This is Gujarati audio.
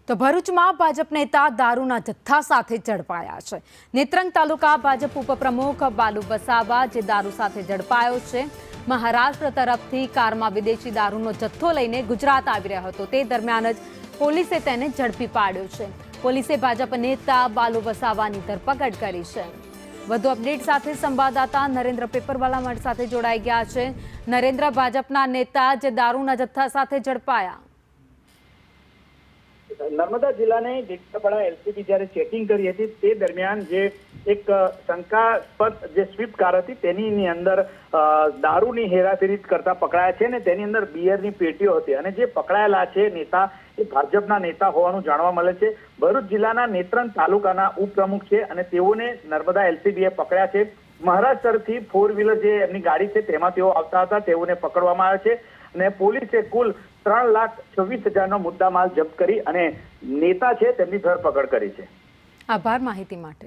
તો ભરૂચમાં ભાજપ નેતા દારૂના જથ્થા સાથે ઝડપાયા છે। નેત્રંગ તાલુકા ભાજપ ઉપપ્રમુખ બાલુ વસાવા જે દારૂ સાથે ઝડપાયો છે। મહારાષ્ટ્ર તરફથી કારમાં વિદેશી દારૂનો જથ્થો લઈને ગુજરાત આવી રહ્યો હતો, તે દરમિયાન જ પોલીસે તેને ઝડપી પાડ્યો છે। પોલીસે ભાજપ નેતા બાલુ વસાવાની ધરપકડ કરી છે। વધુ અપડેટ સાથે સંવાદદાતા નરેન્દ્ર પેપરવાલા અમારી સાથે જોડાઈ ગયા છે। નરેન્દ્ર, ભાજપના નેતા જે દારૂના જથ્થા સાથે ઝડપાયા। નર્મદા જિલ્લાની ડીસાપાડા એલસીબી જ્યારે ચેકિંગ કરી હતી તે દરમિયાન જે એક શંકાસ્પદ જે સ્વિફ્ટ કાર હતી તેની અંદર દારૂની હેરાફેરી કરતા પકડાયા છે ને તેની અંદર બિયરની પેટીઓ હતી અને જે પકડાયેલા છે નેતા એ ભાજપના નેતા હોવાનું જાણવા મળે છે। ભરૂચ જિલ્લાના નેત્રંગ તાલુકાના ઉપપ્રમુખ છે અને તેઓને નર્મદા એલસીબીએ પકડ્યા છે। મહારાષ્ટ્રથી 4 વ્હીલર જે એમની ગાડી છે તેમાં તેઓ આવતા હતા, તેઓને પકડવામાં આવ્યા છે અને પોલીસે કુલ 3,26,000નો મુદ્દામાલ જપ્ત કરી અને નેતા છે તેમની ધરપકડ કરી છે। આભાર માહિતી માટે।